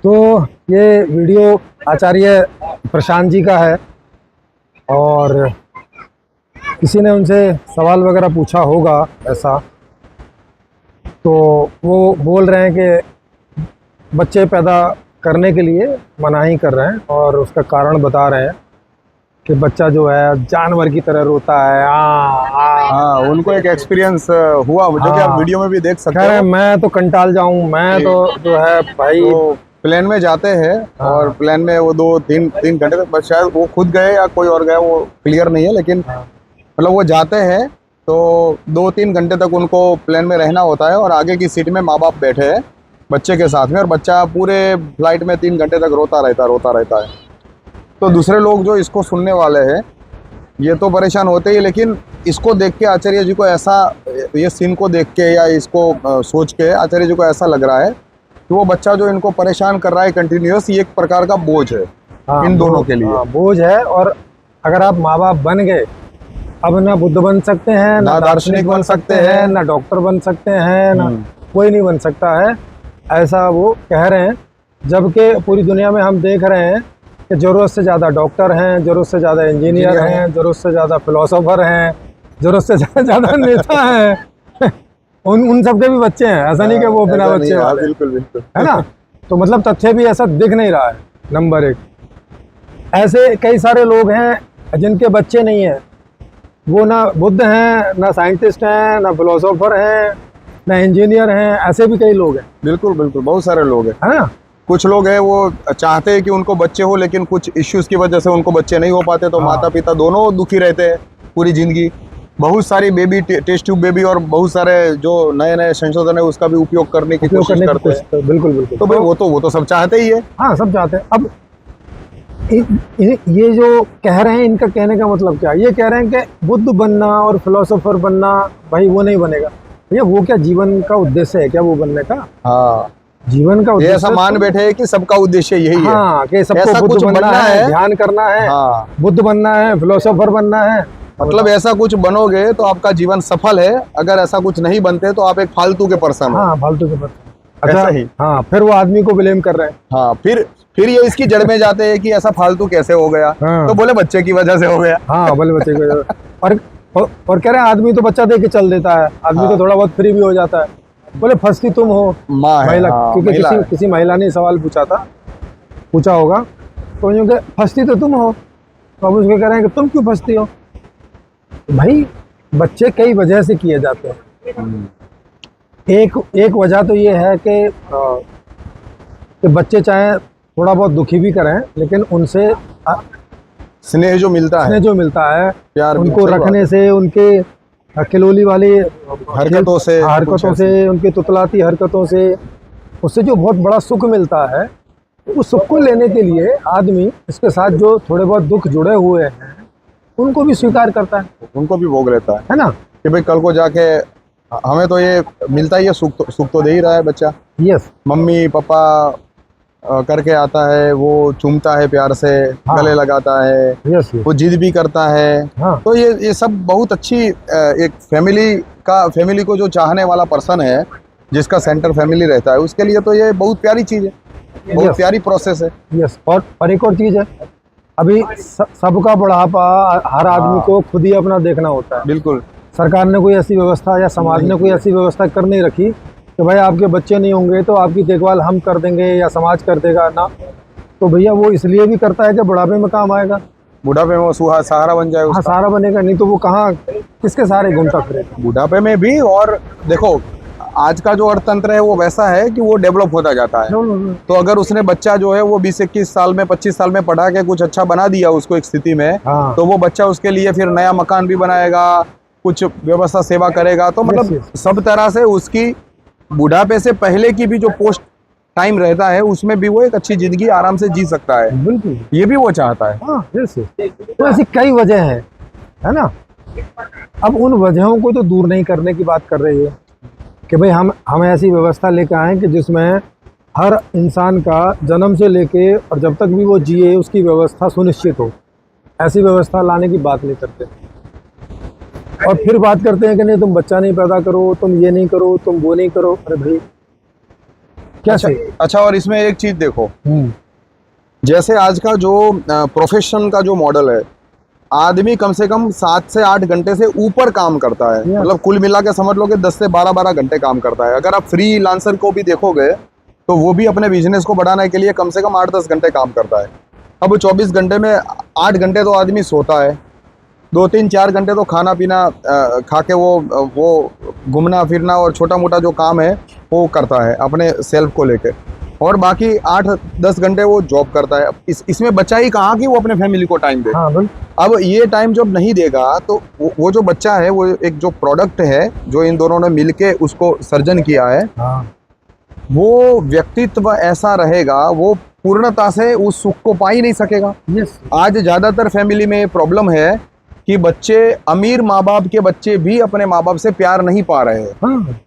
तो ये वीडियो आचार्य प्रशांत जी का है और किसी ने उनसे सवाल वगैरह पूछा होगा ऐसा, तो वो बोल रहे हैं कि बच्चे पैदा करने के लिए मनाही कर रहे हैं और उसका कारण बता रहे हैं कि बच्चा जो है जानवर की तरह रोता है। हाँ, उनको एक एक्सपीरियंस हुआ जो कि आप वीडियो में भी देख सकते कह रहे हैं हो। मैं तो कंटाल जाऊं, मैं तो जो है भाई। तो प्लेन में जाते हैं और प्लेन में वो 2-3 घंटे तक, बस शायद वो खुद गए या कोई और गया वो क्लियर नहीं है, लेकिन मतलब वो जाते हैं तो 2-3 घंटे तक उनको प्लेन में रहना होता है और आगे की सीट में माँ बाप बैठे हैं बच्चे के साथ में, और बच्चा पूरे फ्लाइट में 3 घंटे तक रोता रहता है। तो दूसरे लोग जो इसको सुनने वाले हैं ये तो परेशान होते ही, लेकिन इसको देख के आचार्य जी को ऐसा, ये सीन को देख के या इसको सोच के आचार्य जी को ऐसा लग रहा है कि वो बच्चा जो इनको परेशान कर रहा है कंटिन्यूअस, ये एक प्रकार का बोझ है इन दोनों के लिए। बोझ है। और अगर आप माँ बाप बन गए, अब ना बुद्ध बन सकते हैं, ना दार्शनिक बन सकते हैं, ना डॉक्टर बन सकते हैं, ना कोई नहीं बन सकता है, ऐसा वो कह रहे हैं। जबकि पूरी दुनिया में हम देख रहे हैं कि ज़रूरत से ज़्यादा डॉक्टर हैं, ज़रूरत से ज़्यादा इंजीनियर हैं, ज़रूरत से ज़्यादा फिलोसोफर हैं, ज़रूरत से ज़्यादा नेता हैं। उन सबके भी बच्चे हैं, ऐसा नहीं कि वो बिना बच्चे वाले। बिल्कुल बिल्कुल, है ना। तो मतलब तथ्य भी ऐसा दिख नहीं रहा है। नंबर एक, ऐसे कई सारे लोग हैं जिनके बच्चे नहीं हैं, वो ना बुद्ध हैं, ना साइंटिस्ट हैं, ना फिलोसोफर हैं, ना इंजीनियर हैं, ऐसे भी कई लोग हैं। बिल्कुल बिल्कुल, बहुत सारे लोग हैं। है ना। कुछ लोग हैं वो चाहते हैं कि उनको बच्चे हो, लेकिन कुछ इश्यूज की वजह से उनको बच्चे नहीं हो पाते, तो माता पिता दोनों दुखी रहते हैं पूरी जिंदगी। बहुत सारी बेबी टेस्ट ट्यूब बेबी और बहुत सारे जो नए नए संशोधन है उसका भी उपयोग करने की कोशिश करते हैं। बिल्कुल बिल्कुल। तो भाई वो तो सब चाहते ही है। हाँ, सब चाहते हैं। अब ये जो कह रहे हैं, इनका कहने का मतलब क्या? ये कह रहे हैं कि बुद्ध बनना और फिलोसोफर बनना, भाई वो नहीं बनेगा। भैया वो क्या जीवन का उद्देश्य है क्या वो बनने का? हाँ, जीवन का उद्देश्य ऐसा मान बैठे हैं कि सबका उद्देश्य यही है। हाँ, कि सबको बुद्ध बनना है, ध्यान करना है, हाँ, बुद्ध बनना है, फिलोसोफर बनना है। मतलब ऐसा कुछ बनोगे तो आपका जीवन सफल है, अगर ऐसा कुछ नहीं बनते तो आप एक फालतू के पर्सन हो। हाँ, फालतू के पर्सन। ऐसा ही। हाँ, फिर वो आदमी को ब्लेम कर रहे हैं। हाँ, फिर ये इसकी जड़ में जाते हैं कि ऐसा फालतू कैसे हो गया। हाँ। तो बोले बच्चे की वजह से हो गया। हाँ, बोले बच्चे की वजह से। और कह रहे हैं आदमी तो बच्चा दे के चल देता है, आदमी तो थोड़ा बहुत फ्री भी हो जाता है। बोले फंसती तुम हो, महिला। क्योंकि किसी महिला ने सवाल पूछा होगा, तो यूँ कि फंसती तो तुम हो, तो अब उसको कह रहे हैं कि तुम क्यों फंसती हो? भाई बच्चे कई वजह से किए जाते हैं। एक वजह तो ये है कि बच्चे चाहे थोड़ा बहुत दुखी भी करें, लेकिन उनसे स्नेह जो मिलता है, प्यार उनको रखने से, उनके खिलौली वाली हरकतों से, उनकी तुतलाती हरकतों से, उससे जो बहुत बड़ा सुख मिलता है, उस सुख को लेने के लिए आदमी इसके साथ जो थोड़े बहुत दुख जुड़े हुए हैं उनको भी स्वीकार करता है, उनको भी भोग लेता है ना। कि भाई कल को जाके हमें तो ये मिलता ही है, सुख तो दे ही रहा है बच्चा। यस। मम्मी पापा करके आता है, वो चूमता है प्यार से, गले लगाता है, यस। वो जिद भी करता है। हाँ। तो ये सब बहुत अच्छी एक फैमिली को जो चाहने वाला पर्सन है, जिसका सेंटर फैमिली रहता है, उसके लिए तो ये बहुत प्यारी चीज है, बहुत प्यारी प्रोसेस है। यस। और एक और चीज है, अभी सबका बुढ़ापा हर आदमी को खुद ही अपना देखना होता है। बिल्कुल। सरकार ने कोई ऐसी व्यवस्था या समाज ने कोई ऐसी व्यवस्था कर नहीं रखी कि भाई आपके बच्चे नहीं होंगे तो आपकी देखभाल हम कर देंगे या समाज कर देगा ना। तो भैया वो इसलिए भी करता है कि बुढ़ापे में काम आएगा, बुढ़ापे में वो सहारा बन जाएगा। हाँ, सहारा बनेगा, नहीं तो वो कहाँ किसके सहारे घूमता फिरेगा बुढ़ापे में भी। और देखो आज का जो अर्थतंत्र है वो वैसा है कि वो डेवलप होता जाता है। तो अगर उसने बच्चा जो है वो 20-21 साल में 25 साल में पढ़ा के कुछ अच्छा बना दिया उसको एक स्थिति में, हाँ। तो वो बच्चा उसके लिए फिर नया मकान भी बनाएगा, कुछ व्यवस्था सेवा करेगा। तो मतलब सब तरह से उसकी बुढ़ापे से पहले की भी जो पोस्ट टाइम रहता है उसमें भी वो एक अच्छी जिंदगी आराम से जी सकता है। बिल्कुल, ये भी वो चाहता है। हाँ, तो ऐसी कई वजह है ना। अब उन वजहों को तो दूर नहीं करने की बात कर रही है कि भाई हम ऐसी व्यवस्था लेकर आए कि जिसमें हर इंसान का जन्म से लेके और जब तक भी वो जिए उसकी व्यवस्था सुनिश्चित हो। ऐसी व्यवस्था लाने की बात नहीं करते, और फिर बात करते हैं कि नहीं तुम बच्चा नहीं पैदा करो, तुम ये नहीं करो, तुम वो नहीं करो। अरे भाई कैसे? अच्छा, और इसमें एक चीज देखो, जैसे आज का जो प्रोफेशन का जो मॉडल है, आदमी कम से कम 7 से 8 घंटे से ऊपर काम करता है। मतलब कुल मिला के समझ लो कि 10 से 12 घंटे काम करता है। अगर आप फ्रीलांसर को भी देखोगे तो वो भी अपने बिजनेस को बढ़ाने के लिए कम से कम 8-10 घंटे काम करता है। अब 24 घंटे में 8 घंटे तो आदमी सोता है, 2-3-4 घंटे तो खाना पीना खा के वो घूमना फिरना और छोटा मोटा जो काम है वो करता है अपने सेल्फ को लेके, और बाकी 8-10 घंटे वो जॉब करता है। इसमें बच्चा ही कहाँ कि वो अपने फैमिली को टाइम दे। हाँ, अब ये टाइम जब नहीं देगा तो वो जो बच्चा है वो एक जो प्रोडक्ट है जो इन दोनों ने मिलके उसको सर्जन किया है, हाँ। वो व्यक्तित्व ऐसा रहेगा, वो पूर्णता से उस सुख को पा ही नहीं सकेगा। यस। आज ज़्यादातर फैमिली में प्रॉब्लम है कि बच्चे, अमीर माँ बाप के बच्चे भी अपने माँ बाप से प्यार नहीं पा रहे हैं। हाँ,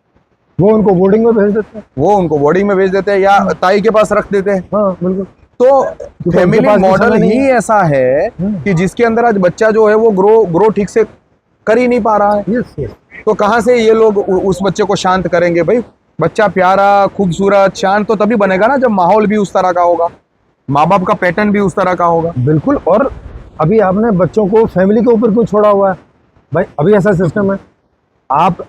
वो उनको बोर्डिंग में भेज देते हैं। वो उनको बोर्डिंग में भेज देते हैं या ताई के पास रख देते हैं। हाँ, बिल्कुल। तो फैमिली मॉडल ही ऐसा है कि जिसके अंदर आज बच्चा जो है वो ग्रो ठीक से कर ही नहीं पा रहा है। Yes, yes. तो कहाँ से ये लोग उस बच्चे को शांत करेंगे भाई? बच्चा प्यारा, खूबसूरत, शांत तो तभी बनेगा ना जब माहौल भी उस तरह का होगा, माँ बाप का पैटर्न भी उस तरह का होगा। बिल्कुल। और अभी आपने बच्चों को फैमिली के ऊपर क्यों छोड़ा हुआ है भाई? अभी ऐसा सिस्टम है, आप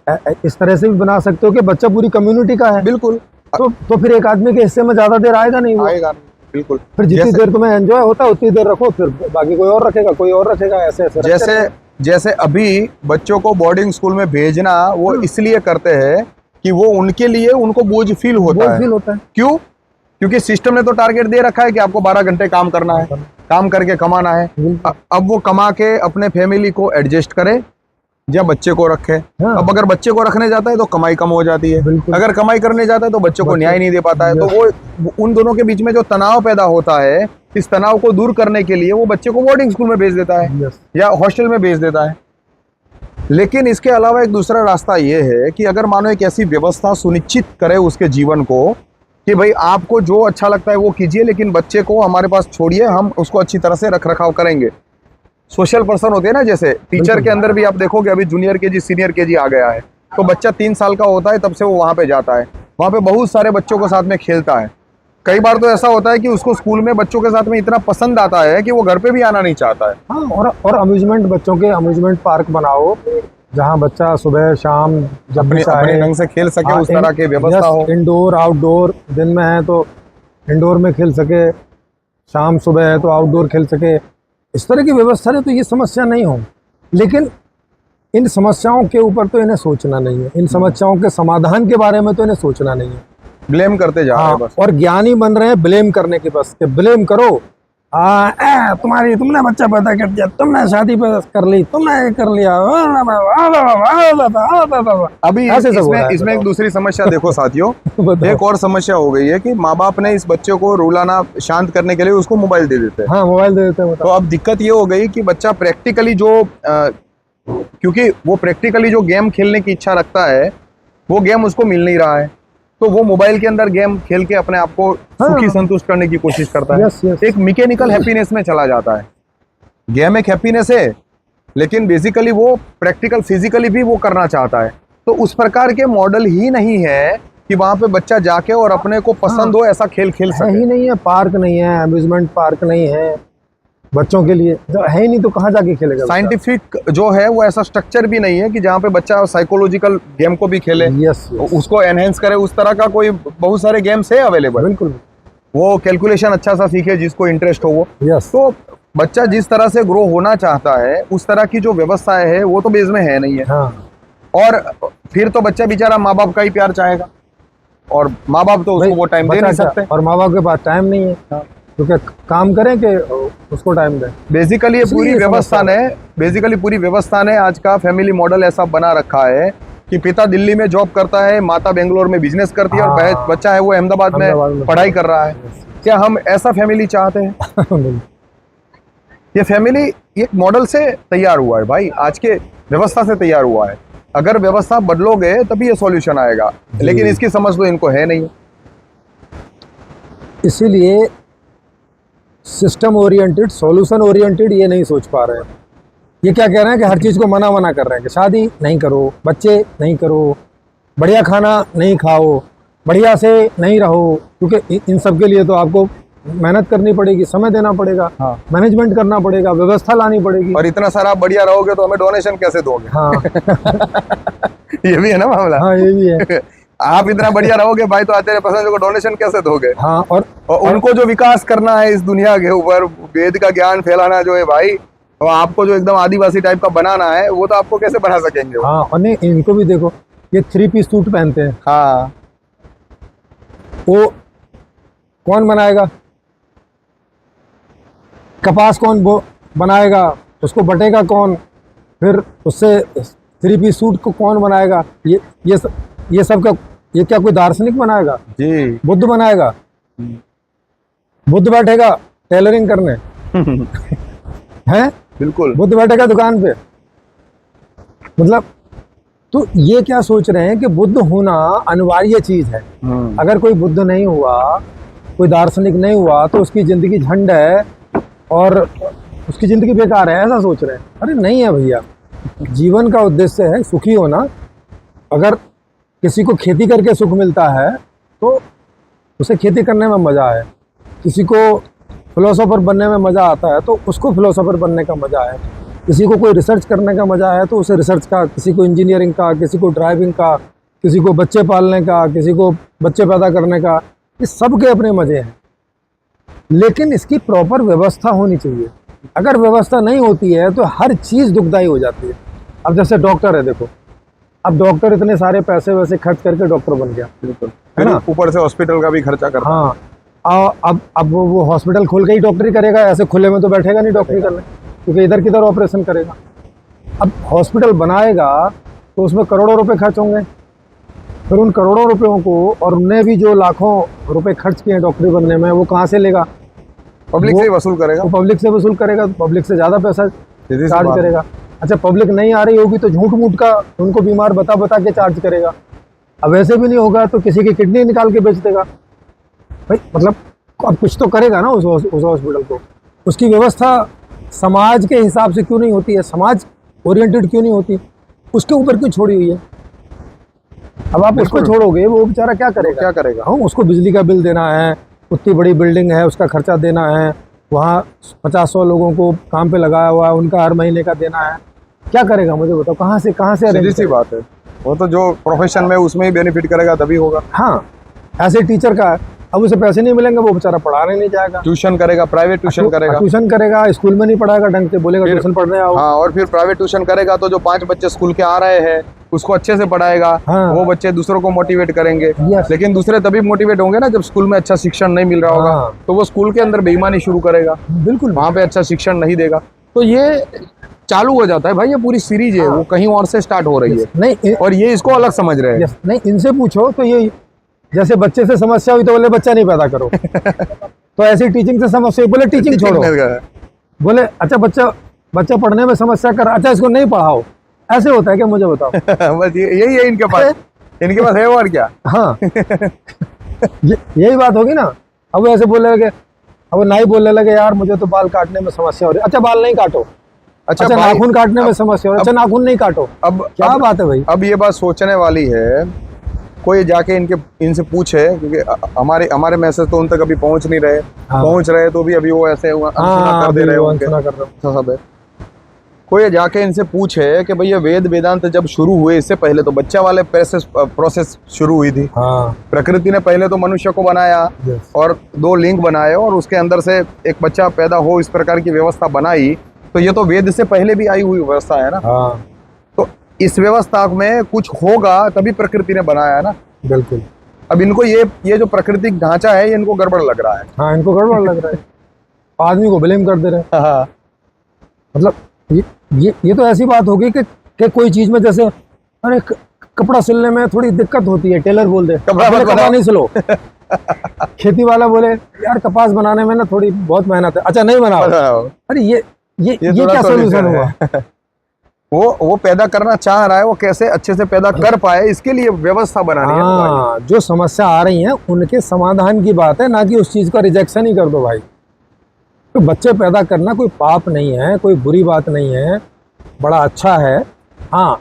इस तरह से भी बना सकते हो कि बच्चा पूरी कम्युनिटी का है। बिल्कुल। तो फिर एक आदमी के हिस्से में ज्यादा देर आएगा नहीं, आएगा। बिल्कुल। फिर जितनी देर तुम्हें एंजॉय होता है उतनी देर रखो, फिर बाकी कोई और रखेगा, कोई और रखेगा, ऐसे जैसे अभी बच्चों को बोर्डिंग स्कूल में भेजना वो इसलिए करते हैं कि वो उनके लिए उनको बोझ फील होता है। क्यों? क्योंकि सिस्टम ने तो टारगेट दे रखा है कि आपको 12 घंटे काम करना है, काम करके कमाना है। अब वो कमा के अपने फैमिली को एडजस्ट करे या बच्चे को रखे। हाँ। अब अगर बच्चे को रखने जाता है तो कमाई कम हो जाती है, अगर कमाई करने जाता है तो बच्चे को न्याय नहीं दे पाता है। तो वो उन दोनों के बीच में जो तनाव पैदा होता है, इस तनाव को दूर करने के लिए वो बच्चे को बोर्डिंग स्कूल में भेज देता है या हॉस्टल में भेज देता है। लेकिन इसके अलावा एक दूसरा रास्ता ये है कि अगर मानो एक ऐसी व्यवस्था सुनिश्चित करे उसके जीवन को कि भाई आपको जो अच्छा लगता है वो कीजिए, लेकिन बच्चे को हमारे पास छोड़िए, हम उसको अच्छी तरह से रख रखाव करेंगे। सोशल पर्सन होते हैं ना, जैसे टीचर के अंदर भी आप देखोगे अभी जूनियर केजी सीनियर केजी आ गया है, तो बच्चा 3 साल का होता है तब से वो वहाँ पे जाता है, वहाँ पे बहुत सारे बच्चों के साथ में खेलता है। कई बार तो ऐसा होता है कि उसको स्कूल में बच्चों के साथ में इतना पसंद आता है कि वो घर पे भी आना नहीं चाहता है। हाँ, और अम्यूजमेंट, बच्चों के अम्यूजमेंट पार्क बनाओ जहाँ बच्चा सुबह शाम जब अपने ढंग से खेल सके। हाँ, उस तरह की व्यवस्था हो। इंडोर आउटडोर, दिन में है तो इंडोर में खेल सके, शाम सुबह है तो आउटडोर खेल सके, इस तरह की व्यवस्था है तो ये समस्या नहीं हो। लेकिन इन समस्याओं के ऊपर तो इन्हें सोचना नहीं है, इन समस्याओं के समाधान के बारे में तो इन्हें सोचना नहीं है, ब्लेम करते जा रहे हैं बस। और ज्ञानी बन रहे हैं ब्लेम करने के, बस ब्लेम करो, तुमने बच्चा पैदा कर दिया, तुमने शादी कर ली, तुमने कर लिया। अभी इसमें एक दूसरी समस्या देखो साथियों, एक और समस्या हो गई है कि माँ बाप ने इस बच्चे को रुलाना शांत करने के लिए उसको मोबाइल दे देते हैं। हाँ, मोबाइल दे देते हैं। तो अब दिक्कत ये हो गई कि बच्चा प्रैक्टिकली क्योंकि वो प्रैक्टिकली जो गेम खेलने की इच्छा रखता है वो गेम उसको मिल नहीं रहा है, तो वो मोबाइल के अंदर गेम खेल के अपने आप को सुखी संतुष्ट करने की कोशिश करता है। एक मैकेनिकल हैप्पीनेस में चला जाता है। गेम एक हैप्पीनेस है, लेकिन बेसिकली वो प्रैक्टिकल फिजिकली भी वो करना चाहता है। तो उस प्रकार के मॉडल ही नहीं है कि वहाँ पे बच्चा जाके और अपने को पसंद हो ऐसा खेल सके। ही नहीं है, पार्क नहीं है, अम्यूजमेंट पार्क नहीं है बच्चों के लिए, जो है ही नहीं तो कहाँ जाके खेलेगा। साइंटिफिक जो है वो ऐसा स्ट्रक्चर भी नहीं है कि जहाँ पे बच्चा साइकोलॉजिकल गेम को भी खेले, उसको एनहेंस करे, उस तरह का कोई बहुत सारे गेम्स है अवेलेबल। बिल्कुल। वो कैलकुलेशन अच्छा सा सीखे जिसको इंटरेस्ट हो वो। तो बच्चा जिस तरह से ग्रो होना चाहता है उस तरह की जो व्यवस्था है वो तो बेस में है नहीं है। हाँ। और फिर तो बच्चा बेचारा माँ बाप का ही प्यार चाहेगा, और माँ बाप तो उसको वो टाइम दे नहीं सकते, और माँ बाप के पास टाइम नहीं है क्योंकि काम करें कि उसको टाइम दें। बेसिकली पूरी व्यवस्था ने आज का फैमिली मॉडल ऐसा बना रखा है कि पिता दिल्ली में जॉब करता है, माता बेंगलोर में बिजनेस करती है, और बच्चा है वो अहमदाबाद में पढ़ाई कर रहा है। क्या हम ऐसा फैमिली चाहते हैं? ये फैमिली एक मॉडल से तैयार हुआ है भाई, आज के व्यवस्था से तैयार हुआ है। अगर व्यवस्था बदलोगे तभी ये सॉल्यूशन आएगा, लेकिन इसकी समझ तो इनको है नहीं। इसीलिए सिस्टम ओरिएंटेड, सॉल्यूशन ओरिएंटेड ये नहीं सोच पा रहे हैं। ये क्या कह रहे हैं कि हर चीज़ को मना कर रहे हैं कि शादी नहीं करो, बच्चे नहीं करो, बढ़िया खाना नहीं खाओ, बढ़िया से नहीं रहो, क्योंकि इन सब के लिए तो आपको मेहनत करनी पड़ेगी, समय देना पड़ेगा, हाँ। मैनेजमेंट करना पड़ेगा, व्यवस्था लानी पड़ेगी। और इतना सारा आप बढ़िया रहोगे तो हमें डोनेशन कैसे दोगे? हाँ ये भी है ना मामला। हाँ, ये भी है। आप इतना बढ़िया रहोगे भाई तो आचार्य प्रसन्न को डोनेशन कैसे दोगे? हाँ, और उनको जो विकास करना है इस दुनिया के ऊपर, वेद का ज्ञान फैलाना जो है भाई, और आपको जो एकदम आदिवासी टाइप का बनाना है, वो तो आपको कैसे बना सकेंगे? हाँ, और नहीं, इनको भी देखो, ये 3 पीस सूट पहनते हैं। हाँ, वो कौन बनाएगा? कपास कौन बनाएगा? उसको बटेगा कौन? फिर उससे 3 पीस सूट को कौन बनाएगा? ये सब का, ये क्या कोई दार्शनिक बनाएगा? जी। बुद्ध बनाएगा? बुद्ध बैठेगा टेलरिंग करने हैं? बिल्कुल। बुद्ध बैठेगा दुकान पे? मतलब, तो ये क्या सोच रहे हैं कि बुद्ध होना अनिवार्य चीज है। अगर कोई बुद्ध नहीं हुआ, कोई दार्शनिक नहीं हुआ, तो उसकी जिंदगी झंड है और उसकी जिंदगी बेकार है, ऐसा सोच रहे हैं। अरे नहीं है भैया, जीवन का उद्देश्य है सुखी होना। अगर किसी को खेती करके सुख मिलता है तो उसे खेती करने में मजा है, किसी को फिलोसोफर बनने में मजा आता है तो उसको फिलोसोफर बनने का मजा है, किसी को कोई रिसर्च करने का मजा है तो उसे रिसर्च का, किसी को इंजीनियरिंग का, किसी को ड्राइविंग का, किसी को बच्चे पालने का, किसी को बच्चे पैदा करने का। ये सब के अपने मजे हैं, लेकिन इसकी प्रॉपर व्यवस्था होनी चाहिए। अगर व्यवस्था नहीं होती है तो हर चीज़ दुखदाई हो जाती है। अब जैसे डॉक्टर है, देखो, अब डॉक्टर इतने सारे पैसे वैसे खर्च करके डॉक्टर बन गया, बिल्कुल, है ना? ऊपर से हॉस्पिटल का भी खर्चा करता है। हाँ, अब वो हॉस्पिटल खोल के ही डॉक्टरी करेगा, ऐसे खुले में तो बैठेगा नहीं डॉक्टरी करने, क्योंकि इधर किधर ऑपरेशन करेगा। अब हॉस्पिटल बनाएगा तो उसमें करोड़ों रुपए खर्च होंगे, फिर उन करोड़ों रुपयों को, और उनने भी जो लाखों रुपए खर्च किए हैं डॉक्टरी बनने में, वो कहाँ से लेगा? पब्लिक से ही वसूल करेगा। वो पब्लिक से वसूल करेगा, पब्लिक से ज़्यादा पैसा चार्ज करेगा। अच्छा, पब्लिक नहीं आ रही होगी तो झूठ मूठ का उनको बीमार बता बता के चार्ज करेगा। अब वैसे भी नहीं होगा तो किसी की किडनी निकाल के बेच देगा भाई। मतलब अब कुछ तो करेगा ना उस हॉस्पिटल को। उसकी व्यवस्था समाज के हिसाब से क्यों नहीं होती है? समाज ओरिएंटेड क्यों नहीं होती? उसके ऊपर क्यों छोड़ी हुई है? अब आप उसको छोड़ोगे, वो बेचारा क्या करेगा? क्या करेगा? हाँ, उसको बिजली का बिल देना है, उतनी बड़ी बिल्डिंग है, उसका खर्चा देना है, वहाँ 50-100 लोगों को काम पे लगाया हुआ है, उनका हर महीने का देना है। क्या करेगा मुझे बताओ? कहाँ से सीधी सी बात है। वो तो जो प्रोफेशन में उसमें ही बेनिफिट करेगा तभी होगा। हाँ, ऐसे टीचर का है, अब उसे पैसे नहीं मिलेंगे, वो बेचारा पढ़ाने नहीं जाएगा, ट्यूशन करेगा, प्राइवेट ट्यूशन करेगा। ट्यूशन करेगा, स्कूल में नहीं पढ़ाएगा ढंग से, बोलेगा ट्यूशन पढ़ने आओ। हाँ, और फिर प्राइवेट ट्यूशन करेगा तो जो 5 बच्चे स्कूल के आ रहे हैं उसको अच्छे से पढ़ाएगा। हाँ। वो बच्चे दूसरों को मोटिवेट करेंगे। यस। लेकिन दूसरे तभी मोटिवेट होंगे ना जब स्कूल में अच्छा शिक्षण नहीं मिल रहा होगा। हाँ। तो वो स्कूल के अंदर बेईमानी शुरू करेगा, बिल्कुल, वहां पे अच्छा शिक्षण नहीं देगा। तो ये चालू हो जाता है भाई, ये पूरी सीरीज है। वो कहीं और से स्टार्ट हो रही है नहीं, और ये इसको अलग समझ रहे हैं। नहीं, इनसे पूछो तो ये जैसे बच्चे से समस्या हुई तो बोले बच्चा नहीं पैदा करो तो ऐसी टीचिंग से समस्या हुई, बोले टीचिंग छोड़ो। बोले अच्छा, बच्चा पढ़ने में समस्या कर, अच्छा इसको नहीं पढ़ाओ। ऐसे होता है क्या? मुझे बताओ। बस यही है इनके पास है और क्या। हाँ यही बात होगी ना। अब वो ऐसे बोलने लगे, अब नाई बोलने लगे, यार मुझे तो बाल काटने में समस्या हो रही है। अच्छा, बाल नहीं काटो। अच्छा, नाखून काटने में समस्या हो रही है। अच्छा, नाखून नहीं काटो। अब क्या बात है भाई? अब ये बात सोचने वाली है, कोई जाके इनसे पूछे, क्योंकि हमारे मैसेज तो उन तक अभी पहुंच नहीं रहे। हाँ। पहुंच रहे तो भी अभी वो ऐसे अनसुना कर दे रहे होंगे। कोई जाके इनसे पूछे कि भैया वेद वेदांत जब शुरू हुए, इससे पहले तो बच्चा वाले प्रोसेस शुरू हुई थी। हाँ। प्रकृति ने पहले तो मनुष्य को बनाया और 2 लिंग बनाए और उसके अंदर से एक बच्चा पैदा हो, इस प्रकार की व्यवस्था बनाई। तो ये तो वेद से पहले भी आई हुई व्यवस्था है ना। हाँ। तो इस व्यवस्था में कुछ होगा तभी प्रकृति ने बनाया है ना। बिल्कुल। अब इनको ये जो प्राकृतिक ढांचा है, ये इनको गड़बड़ लग रहा है। हाँ, इनको गड़बड़ लग रहा है। आदमी को ब्लेम कर दे रहे हैं। हाँ। मतलब ये तो ऐसी बात होगी कि कोई चीज में, जैसे अरे कपड़ा सिलने में थोड़ी दिक्कत होती है, टेलर बोल दे कपड़ा नहीं सिलो खेती वाला बोले यार कपास बनाने में ना थोड़ी बहुत मेहनत है, अच्छा नहीं बनाओ। अरे ये क्या सोल्यूशन हुआ? वो पैदा करना चाह रहा है, वो कैसे अच्छे से पैदा कर पाए, इसके लिए व्यवस्था बनानी है। हाँ, जो समस्या आ रही है उनके समाधान की बात है, ना कि उस चीज का रिजेक्शन ही कर दो भाई। तो बच्चे पैदा करना कोई पाप नहीं है, कोई बुरी बात नहीं है, बड़ा अच्छा है। हाँ,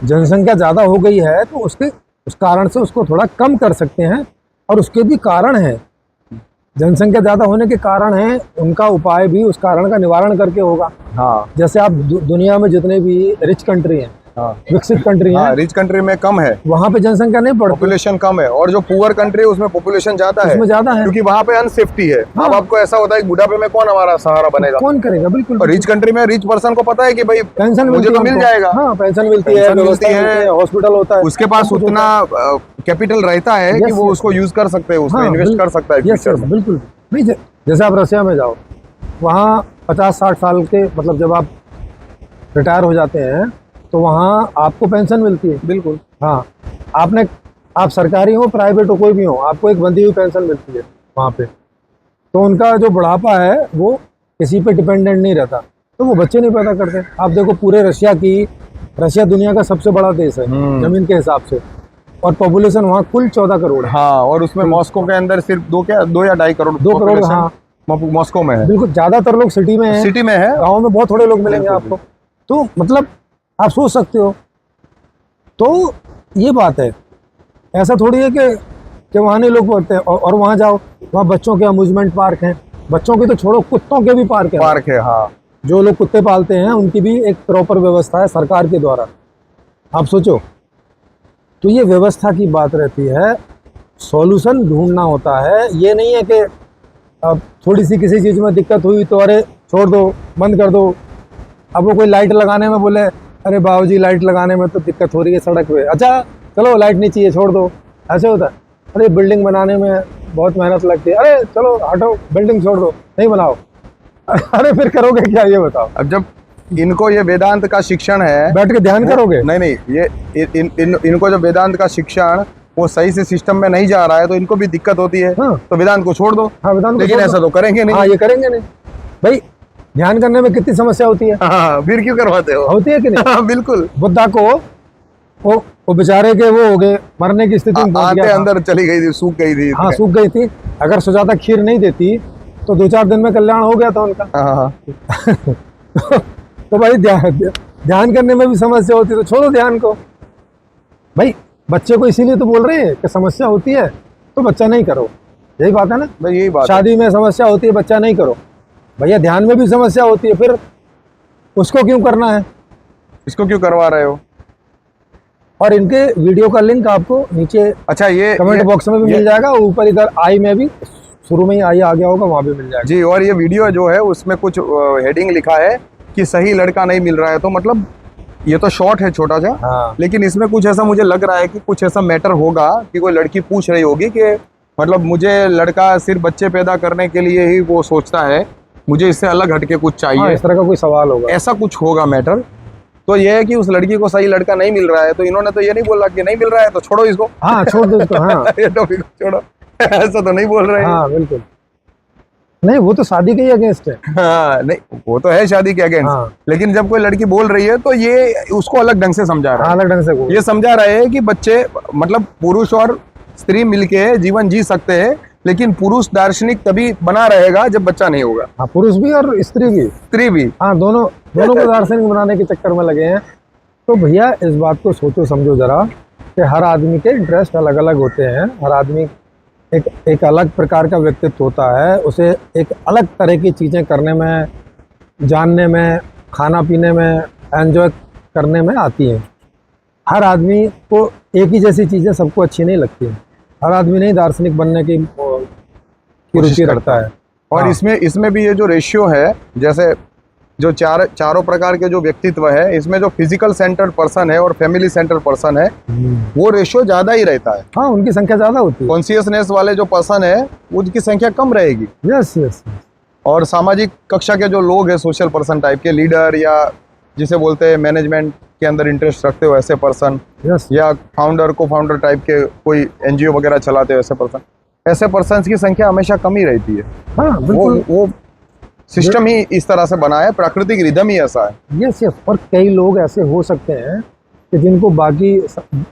जनसंख्या ज़्यादा हो गई है तो उसके उस कारण से उसको थोड़ा कम कर सकते हैं। और उसके भी कारण है, जनसंख्या ज़्यादा होने के कारण है, उनका उपाय भी उस कारण का निवारण करके होगा। हाँ जैसे आप दुनिया में जितने भी रिच कंट्री हैं, हाँ विकसित कंट्री हैं, रिच कंट्री में कम है, वहाँ पे जनसंख्या नहीं बढ़ती, पॉपुलेशन कम है, और जो पुअर कंट्री है उसमें पॉपुलेशन ज्यादा है, उसमें ज़्यादा है। क्योंकि वहाँ पे अनसेफ्टी है। हाँ। अब आपको ऐसा होता है कि बुढ़ापे में कौन हमारा सहारा बनेगा? कौन करेगा? बिल्कुल। और रिच कंट्री में रिच पर्सन को पता है कि भाई पेंशन मुझे मिलती तो है मिल उनको। जाएगा, हाँ, पेंशन मिलती है, पेंशन व्यवस्था मिलती है, मिलती है, हॉस्पिटल होता है, उसके पास सब कुछ उतना कैपिटल रहता है कि Yes, वो yes, उसको यूज कर सकते हैं, उसमें इन्वेस्ट बिल- कर सकता है yes, फ्यूचर yes, में। बिल्कुल नहीं। जैसे आप रशिया में जाओ, वहाँ 50-60 साल के, मतलब जब आप रिटायर हो जाते हैं तो वहाँ आपको पेंशन मिलती है। बिल्कुल। हाँ, आप सरकारी हो, प्राइवेट हो, कोई भी हो, आपको एक बंधी हुई पेंशन मिलती है वहाँ पे। तो उनका जो बुढ़ापा है वो किसी पे डिपेंडेंट नहीं रहता, तो वो बच्चे नहीं पैदा करते। आप देखो पूरे रशिया दुनिया का सबसे बड़ा देश है जमीन के हिसाब से, और पॉपुलेशन वहाँ कुल 14 करोड़ है। हाँ, और उसमें मॉस्को के अंदर सिर्फ 2 या 2.5 करोड़ 2 करोड़, population हाँ मॉस्को में है, बिल्कुल। ज़्यादातर लोग सिटी में हैं, सिटी में है। गाँव में बहुत थोड़े लोग मिलेंगे बिल्कुल, आपको। तो मतलब आप सोच सकते हो, तो ये बात है। ऐसा थोड़ी है कि वहाँ नहीं लोग पढ़ते हैं, और वहाँ जाओ, वहाँ बच्चों के अम्यूजमेंट पार्क हैं, बच्चों के तो छोड़ो, कुत्तों के भी पार्क है। हाँ। जो लोग कुत्ते पालते हैं उनकी भी एक प्रॉपर व्यवस्था है सरकार के द्वारा। आप सोचो, तो ये व्यवस्था की बात रहती है, सॉल्यूशन ढूंढना होता है। ये नहीं है कि अब थोड़ी सी किसी चीज़ में दिक्कत हुई तो अरे छोड़ दो, बंद कर दो। अब वो कोई लाइट लगाने में बोले, अरे बाबूजी लाइट लगाने में तो दिक्कत हो रही है सड़क पे, अच्छा चलो लाइट नहीं चाहिए, छोड़ दो, ऐसे होता है। अरे बिल्डिंग बनाने में बहुत मेहनत लगती है, अरे चलो हटो, बिल्डिंग छोड़ दो, नहीं बनाओ। अरे फिर करोगे क्या, ये बताओ? अब जब इनको ये वेदांत का शिक्षण है, बैठ के ध्यान करोगे? नहीं, ये इनको जो वेदांत का शिक्षण वो सही से सिस्टम में नहीं जा रहा है, तो इनको भी दिक्कत होती है। हाँ। तो वेदांत को छोड़ दो। हाँ, वेदांत को लेकिन छोड़ ऐसा दो। तो करेंगे नहीं। हाँ, ये करेंगे नहीं भाई। ध्यान करने में कितनी समस्या होती है। हाँ, फिर क्यों करवाते हो? होती है कि नहीं? हाँ, बिल्कुल। बुद्धा को वो बेचारे के वो हो गए, मरने की स्थिति में पहुंच आते गया था। अंदर चली गई थी, सूख गई थी। हाँ, सूख गई थी। अगर सुजाता खीर नहीं देती तो 2-4 दिन में कल्याण हो गया था उनका। हाँ। तो भाई ध्यान करने में भी समस्या होती है, तो छोड़ो ध्यान को भाई। बच्चे को इसीलिए तो बोल रहे हैं कि समस्या होती है तो बच्चा नहीं करो, यही बात है ना भाई, यही बात है। शादी में समस्या होती है, बच्चा नहीं करो। भैया ध्यान में भी समस्या होती है, फिर उसको क्यों करना है? इसको क्यों करवा रहे हो? और इनके वीडियो का लिंक आपको नीचे अच्छा, ये कमेंट बॉक्स में भी मिल जाएगा, ऊपर इधर आई में भी, शुरू में ही आई आ गया होगा, वहाँ भी मिल जाएगा जी। और ये वीडियो जो है उसमें कुछ हेडिंग लिखा है कि सही लड़का नहीं मिल रहा है, तो मतलब ये तो शॉर्ट है छोटा सा। हाँ। लेकिन इसमें कुछ ऐसा मुझे लग रहा है कि कुछ ऐसा मैटर होगा कि कोई लड़की पूछ रही होगी कि मतलब मुझे लड़का सिर्फ बच्चे पैदा करने के लिए ही वो सोचता है, मुझे इससे अलग हटके कुछ चाहिए। हाँ, इस तरह का कोई सवाल होगा, ऐसा कुछ होगा मैटर। तो ये है कि उस लड़की को सही लड़का नहीं मिल रहा है, तो इन्होंने तो ये नहीं बोला कि नहीं मिल रहा है तो छोड़ो इसको। हाँ छोड़ दो इसको। हाँ ये टॉपिक को छोड़ो, ऐसा तो नहीं बोल रहे हैं। हाँ बिल्कुल नहीं, वो तो शादी के ही अगेंस्ट है। हाँ, नहीं वो तो है शादी के अगेंस्ट। हाँ। लेकिन जब कोई लड़की बोल रही है तो ये उसको अलग ढंग से समझा रहा है। अलग ढंग से बोल। ये समझा रहे हैं कि बच्चे मतलब पुरुष और स्त्री मिलके जीवन जी सकते हैं, लेकिन पुरुष दार्शनिक तभी बना रहेगा जब बच्चा नहीं होगा। हाँ, पुरुष भी और स्त्री भी। स्त्री भी। हाँ, दोनों को दार्शनिक बनाने के चक्कर में लगे हैं। तो भैया इस बात को सोचो समझो जरा कि हर आदमी के इंटरेस्ट अलग अलग होते हैं। हर आदमी एक अलग प्रकार का व्यक्तित्व होता है, उसे एक अलग तरह की चीज़ें करने में, जानने में, खाना पीने में, एंजॉय करने में आती हैं। हर आदमी को एक ही जैसी चीज़ें सबको अच्छी नहीं लगती हैं। हर आदमी नहीं दार्शनिक बनने की रुचि रखता है। और हाँ। इसमें भी ये जो रेशियो है, जैसे जो चारों प्रकार के जो व्यक्तित्व है, इसमें जो फिजिकल सेंटर्ड पर्सन है और फैमिली सेंटर्ड पर्सन है, वो रेशियो ज्यादा ही रहता है। हाँ, उनकी संख्या ज्यादा होती है। कॉन्शियसनेस वाले जो पर्सन है उनकी संख्या कम रहेगी। Yes yes. और सामाजिक कक्षा के जो लोग हैं, सोशल पर्सन टाइप के, लीडर या जिसे बोलते हैं मैनेजमेंट के अंदर इंटरेस्ट रखते हो ऐसे पर्सन, यस। या को फाउंडर टाइप के कोई एनजीओ वगैरह चलाते हो ऐसे पर्सन, ऐसे पर्सन की संख्या हमेशा कम ही रहती है। हाँ बिल्कुल। वो सिस्टम ही इस तरह से बना है, प्राकृतिक रिदम ही ऐसा है। Yes yes. और कई लोग ऐसे हो सकते हैं कि जिनको बाकी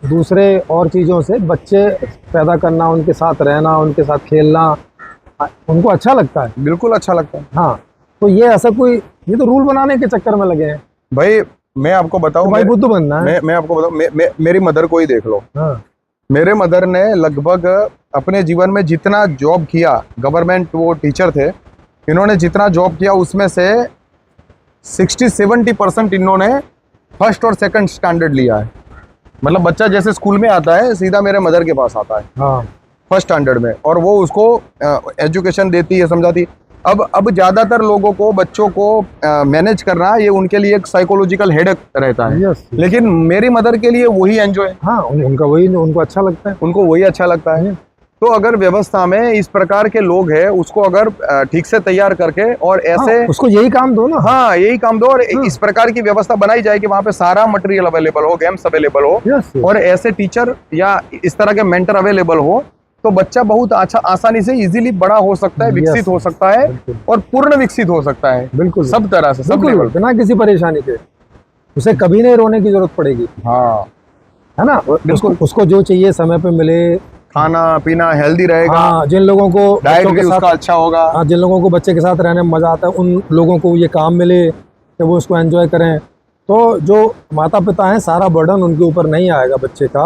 दूसरे और चीज़ों से बच्चे पैदा करना, उनके साथ रहना, उनके साथ खेलना उनको अच्छा लगता है। बिल्कुल अच्छा लगता है। हाँ, तो ये ऐसा कोई, ये तो रूल बनाने के चक्कर में लगे हैं। भाई मैं आपको बताऊं, तो भाई बुद्ध बनना है। मैं आपको बताऊं, मेरी मदर को ही देख लो। हाँ। मेरे मदर ने लगभग अपने जीवन में जितना जॉब किया, गवर्नमेंट वो टीचर थे, इन्होंने जितना जॉब किया उसमें से 60-70% इन्होंने फर्स्ट और सेकंड स्टैंडर्ड लिया है। मतलब बच्चा जैसे स्कूल में आता है सीधा मेरे मदर के पास आता है, हाँ फर्स्ट स्टैंडर्ड में, और वो उसको एजुकेशन देती है, समझाती। अब ज़्यादातर लोगों को, बच्चों को मैनेज करना ये उनके लिए एक साइकोलॉजिकल हेडेक रहता है। यस, लेकिन मेरी मदर के लिए वही एंजॉय, हाँ उनका वही, उनको अच्छा लगता है। उनको वही अच्छा लगता है। तो अगर व्यवस्था में इस प्रकार के लोग हैं, उसको अगर ठीक से तैयार करके और ऐसे, हाँ, उसको यही काम दो ना। हाँ यही काम दो, और इस प्रकार की व्यवस्था बनाई जाए कि वहाँ पे सारा मटेरियल अवेलेबल हो, गेम्स अवेलेबल हो, यस, और ऐसे टीचर या इस तरह के मेंटर अवेलेबल हो, तो बच्चा बहुत अच्छा, आसानी से इजीली बड़ा हो सकता है, विकसित हो सकता है, और पूर्ण विकसित हो सकता है। बिल्कुल, सब तरह से, सब लेवल, बिना किसी परेशानी के। उसे कभी नहीं रोने की जरूरत पड़ेगी, हाँ है ना। उसको जो चाहिए समय पे मिले, खाना पीना हेल्दी रहेगा। हाँ, जिन लोगों को डाइट बच्चों भी के उसका साथ, अच्छा होगा। हाँ, जिन लोगों को बच्चे के साथ रहने में मजा आता है, उन लोगों को ये काम मिले कि वो उसको एंजॉय करें। तो जो माता पिता हैं, सारा बर्डन उनके ऊपर नहीं आएगा बच्चे का,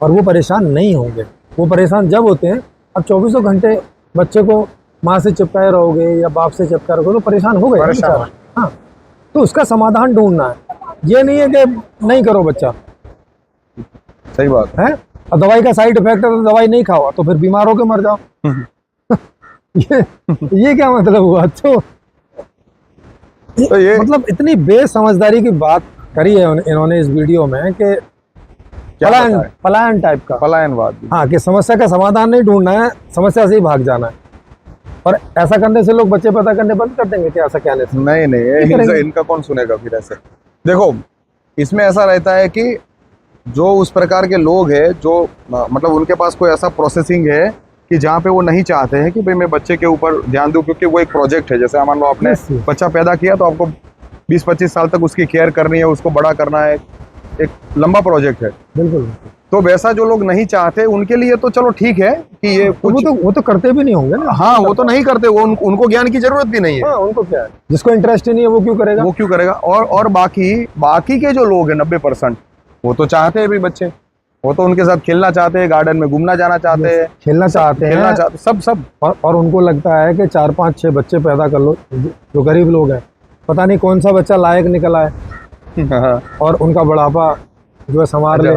और वो परेशान नहीं होंगे। वो परेशान जब होते हैं, अब 24 घंटे बच्चे को माँ से चिपकाए रहोगे या बाप से चिपकाए रहोगे तो परेशान हो गए। हाँ, तो उसका समाधान ढूंढना है, ये नहीं है कि नहीं करो बच्चा, सही बात है। और दवाई का साइड इफेक्ट है तो दवाई नहीं खाओ, तो फिर बीमार होके मर जाओ। ये क्या मतलब हुआ? तो ये मतलब इतनी बेसमझदारी की बात करी है इन्होंने इस वीडियो में कि पलायन टाइप का, पलायनवाद। हाँ, कि समस्या का समाधान नहीं ढूंढना है, समस्या से ही भाग जाना है। और ऐसा करने से लोग बच्चे पैदा करने बंद कर देंगे क्या? ऐसा कहने से नहीं, इनका कौन सुनेगा फिर ऐसे। देखो, इसमें ऐसा रहता है कि जो उस प्रकार के लोग हैं, जो मतलब उनके पास कोई ऐसा प्रोसेसिंग है कि जहाँ पे वो नहीं चाहते हैं कि भाई मैं बच्चे के ऊपर ध्यान दूं, क्योंकि वो एक प्रोजेक्ट है। जैसे मान लो आपने बच्चा पैदा किया तो आपको 20-25 साल तक उसकी केयर करनी है, उसको बड़ा करना है, एक लंबा प्रोजेक्ट है। बिल्कुल। तो वैसा जो लोग नहीं चाहते उनके लिए तो चलो ठीक है कि ये वो तो करते भी नहीं होंगे ना। हाँ, वो तो नहीं करते, वो उनको ज्ञान की जरूरत भी नहीं है। हाँ, उनको क्या है, जिसको इंटरेस्ट ही नहीं है वो क्यों करेगा? और बाकी के जो लोग हैं 90%, वो तो चाहते हैं भी बच्चे, वो तो उनके साथ खेलना चाहते हैं, गार्डन में घूमना जाना चाहते हैं, खेलना चाहते हैं, सब। और उनको लगता है कि 4-5-6 बच्चे पैदा कर लो। जो गरीब लोग हैं, पता नहीं कौन सा बच्चा लायक निकला है, और उनका बुढ़ापा जो है संभाल ले,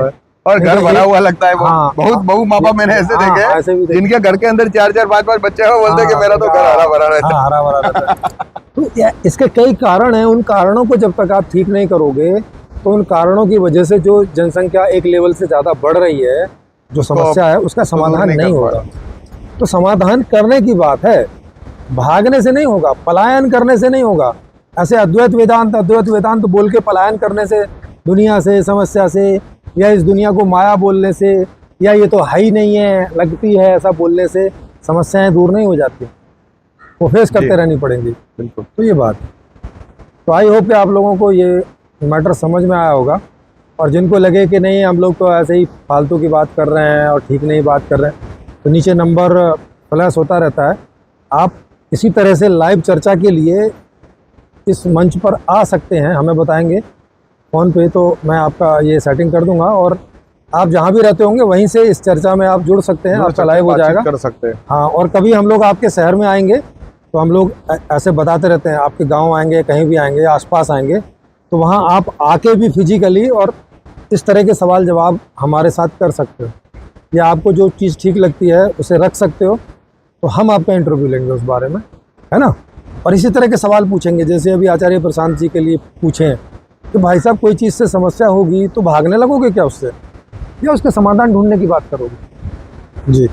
और घर भरा हुआ लगता है। हाँ, बहुत माँ बाप मैंने ऐसे देखे हैं जिनके घर के अंदर 4-4, 5-5 बच्चे हैं, बोलते हैं कि मेरा तो घर हरा भरा रहता है। हरा भरा रहता है। तो इसके कई कारण हैं। उन कारणों को जब तक आप ठीक नहीं करोगे, तो उन कारणों की वजह से जो जनसंख्या एक लेवल से ज़्यादा बढ़ रही है, जो समस्या है, उसका समाधान नहीं होगा। तो समाधान करने की बात है, भागने से नहीं होगा, पलायन करने से नहीं होगा। ऐसे अद्वैत वेदांत बोल के पलायन करने से, दुनिया से, समस्या से, या इस दुनिया को माया बोलने से, या ये तो है ही नहीं है, लगती है, ऐसा बोलने से समस्याएं दूर नहीं हो जाती, वो फेस करते रहनी पड़ेंगी। बिल्कुल। तो ये बात, तो आई होप कि आप लोगों को ये मैटर समझ में आया होगा। और जिनको लगे कि नहीं हम लोग तो ऐसे ही फालतू की बात कर रहे हैं और ठीक नहीं बात कर रहे हैं, तो नीचे नंबर फ्लैश होता रहता है। आप इसी तरह से लाइव चर्चा के लिए इस मंच पर आ सकते हैं, हमें बताएंगे फ़ोन पे, तो मैं आपका ये सेटिंग कर दूंगा, और आप जहाँ भी रहते होंगे वहीं से इस चर्चा में आप जुड़ सकते हैं, आपका लाइव हो जाएगा, कर सकते हैं। हाँ, और कभी हम लोग आपके शहर में आएंगे तो हम लोग ऐसे बताते रहते हैं, आपके गांव आएंगे, कहीं भी आएंगे, आसपास आएंगे, तो वहाँ आप आके भी फिजिकली और इस तरह के सवाल जवाब हमारे साथ कर सकते हो, या आपको जो चीज़ ठीक लगती है उसे रख सकते हो, तो हम आपका इंटरव्यू लेंगे उस बारे में, है ना। और इसी तरह के सवाल पूछेंगे, जैसे अभी आचार्य प्रशांत जी के लिए पूछें कि भाई साहब कोई चीज़ से समस्या होगी तो भागने लगोगे क्या उससे, या उसका समाधान ढूंढने की बात करोगे? जी।